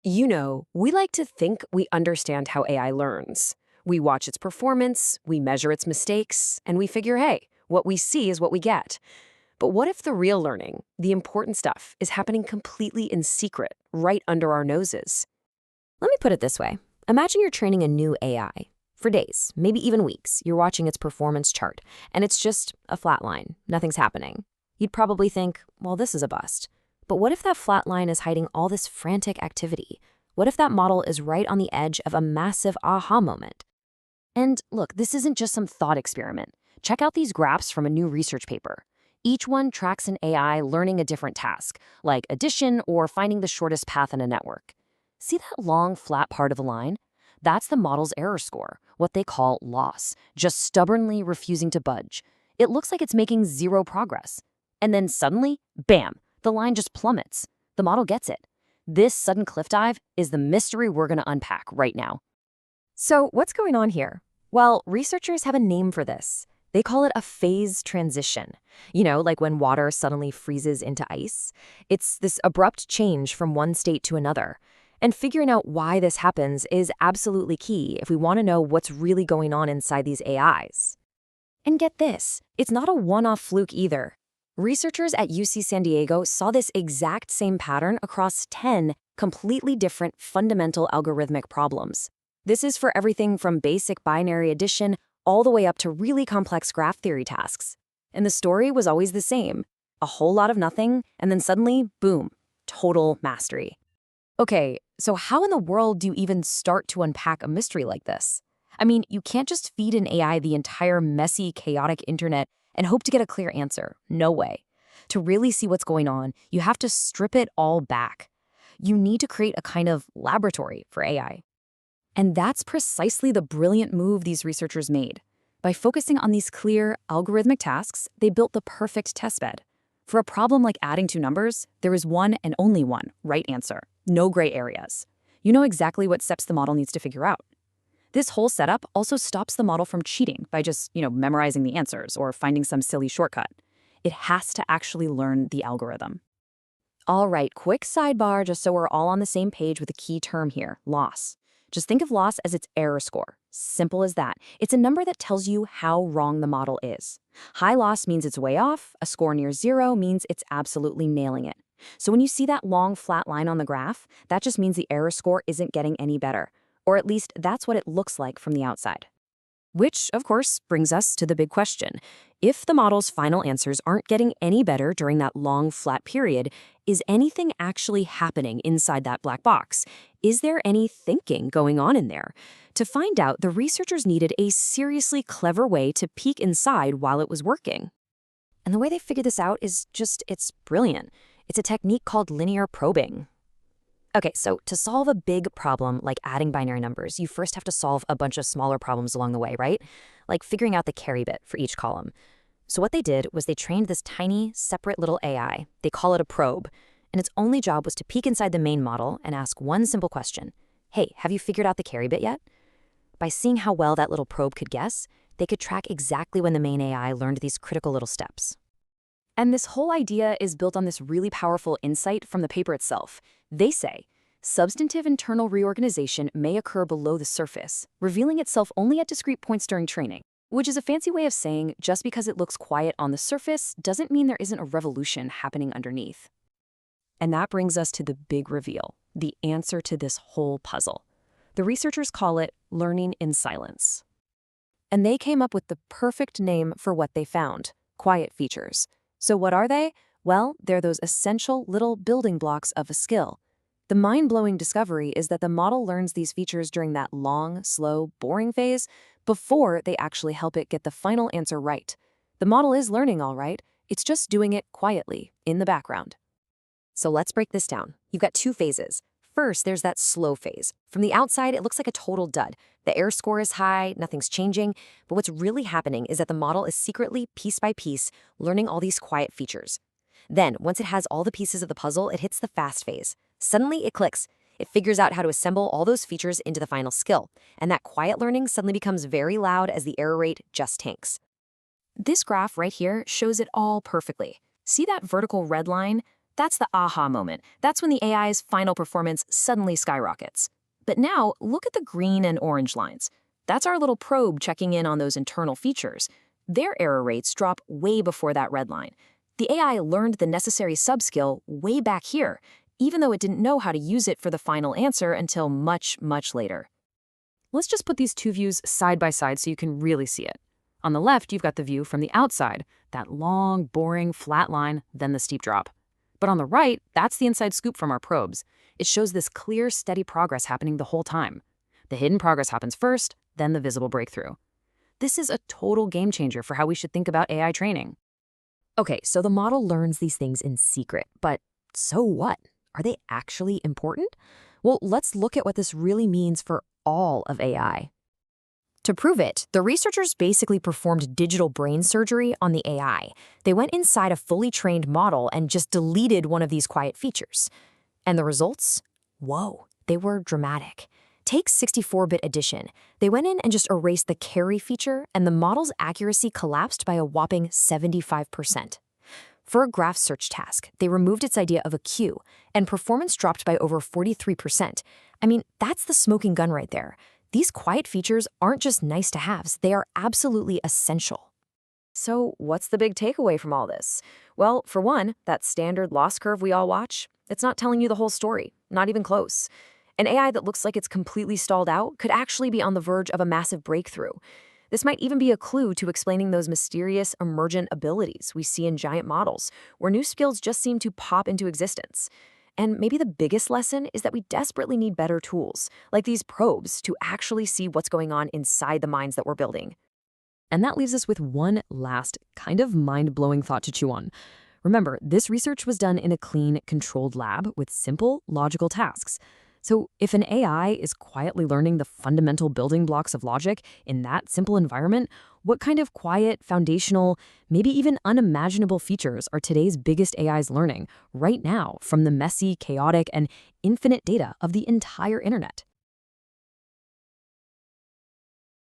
We like to think we understand how AI learns. We watch its performance, we measure its mistakes, and we figure, hey, what we see is what we get. But what if the real learning, the important stuff, is happening completely in secret, right under our noses? Let me put it this way. Imagine you're training a new AI. For days, maybe even weeks, you're watching its performance chart, and it's just a flat line. Nothing's happening. You'd probably think, well, this is a bust. But what if that flat line is hiding all this frantic activity? What if that model is right on the edge of a massive aha moment? And look, this isn't just some thought experiment. Check out these graphs from a new research paper. Each one tracks an AI learning a different task, like addition or finding the shortest path in a network. See that long, flat part of the line? That's the model's error score, what they call loss, just stubbornly refusing to budge. It looks like it's making zero progress. And then suddenly, bam, the line just plummets. The model gets it. This sudden cliff dive is the mystery we're going to unpack right now. So what's going on here? Well, researchers have a name for this. They call it a phase transition. Like when water suddenly freezes into ice. It's this abrupt change from one state to another. And figuring out why this happens is absolutely key if we want to know what's really going on inside these AIs. And get this, it's not a one-off fluke either. Researchers at UC San Diego saw this exact same pattern across 10 completely different fundamental algorithmic problems. This is for everything from basic binary addition all the way up to really complex graph theory tasks. And the story was always the same. A whole lot of nothing, and then suddenly, boom, total mastery. Okay, so how in the world do you even start to unpack a mystery like this? I mean, you can't just feed an AI the entire messy, chaotic internet and hope to get a clear answer. No way. To really see what's going on, you have to strip it all back. You need to create a kind of laboratory for AI. And that's precisely the brilliant move these researchers made. By focusing on these clear, algorithmic tasks, they built the perfect testbed. For a problem like adding two numbers, there is one and only one right answer. No gray areas. You know exactly what steps the model needs to figure out. This whole setup also stops the model from cheating by just, memorizing the answers or finding some silly shortcut. It has to actually learn the algorithm. All right, quick sidebar just so we're all on the same page with a key term here, loss. Just think of loss as its error score. Simple as that. It's a number that tells you how wrong the model is. High loss means it's way off. A score near zero means it's absolutely nailing it. So when you see that long flat line on the graph, that just means the error score isn't getting any better. Or at least that's what it looks like from the outside. Which, of course, brings us to the big question. If the model's final answers aren't getting any better during that long flat period, is anything actually happening inside that black box? Is there any thinking going on in there? To find out, the researchers needed a seriously clever way to peek inside while it was working. And the way they figured this out is it's brilliant. It's a technique called linear probing. Okay, so to solve a big problem like adding binary numbers, you first have to solve a bunch of smaller problems along the way, right? Like figuring out the carry bit for each column. So what they did was they trained this tiny, separate little AI. They call it a probe. And its only job was to peek inside the main model and ask one simple question. Hey, have you figured out the carry bit yet? By seeing how well that little probe could guess, they could track exactly when the main AI learned these critical little steps. And this whole idea is built on this really powerful insight from the paper itself. They say, substantive internal reorganization may occur below the surface, revealing itself only at discrete points during training, which is a fancy way of saying just because it looks quiet on the surface doesn't mean there isn't a revolution happening underneath. And that brings us to the big reveal, the answer to this whole puzzle. The researchers call it learning in silence. And they came up with the perfect name for what they found, quiet features. So what are they? Well, they're those essential little building blocks of a skill. The mind-blowing discovery is that the model learns these features during that long, slow, boring phase before they actually help it get the final answer right. The model is learning all right, it's just doing it quietly, in the background. So let's break this down. You've got two phases. First, there's that slow phase. From the outside, it looks like a total dud. The error score is high, nothing's changing, but what's really happening is that the model is secretly, piece by piece, learning all these quiet features. Then, once it has all the pieces of the puzzle, it hits the fast phase. Suddenly, it clicks. It figures out how to assemble all those features into the final skill, and that quiet learning suddenly becomes very loud as the error rate just tanks. This graph right here shows it all perfectly. See that vertical red line? That's the aha moment. That's when the AI's final performance suddenly skyrockets. But now, look at the green and orange lines. That's our little probe checking in on those internal features. Their error rates drop way before that red line. The AI learned the necessary subskill way back here, even though it didn't know how to use it for the final answer until much, much later. Let's just put these two views side by side so you can really see it. On the left, you've got the view from the outside, that long, boring, flat line, then the steep drop. But on the right, that's the inside scoop from our probes. It shows this clear, steady progress happening the whole time. The hidden progress happens first, then the visible breakthrough. This is a total game changer for how we should think about AI training. Okay, so the model learns these things in secret, but so what? Are they actually important? Well, let's look at what this really means for all of AI. To prove it, the researchers basically performed digital brain surgery on the AI. They went inside a fully trained model and just deleted one of these quiet features. And the results? Whoa, they were dramatic. Take 64-bit addition. They went in and just erased the carry feature, and the model's accuracy collapsed by a whopping 75%. For a graph search task, they removed its idea of a queue, and performance dropped by over 43%. I mean, that's the smoking gun right there. These quiet features aren't just nice-to-haves, they are absolutely essential. So what's the big takeaway from all this? Well, for one, that standard loss curve we all watch, it's not telling you the whole story, not even close. An AI that looks like it's completely stalled out could actually be on the verge of a massive breakthrough. This might even be a clue to explaining those mysterious emergent abilities we see in giant models, where new skills just seem to pop into existence. And maybe the biggest lesson is that we desperately need better tools, like these probes, to actually see what's going on inside the minds that we're building. And that leaves us with one last, kind of mind-blowing thought to chew on. Remember, this research was done in a clean, controlled lab with simple, logical tasks. So if an AI is quietly learning the fundamental building blocks of logic in that simple environment, what kind of quiet, foundational, maybe even unimaginable features are today's biggest AIs learning right now from the messy, chaotic, and infinite data of the entire internet?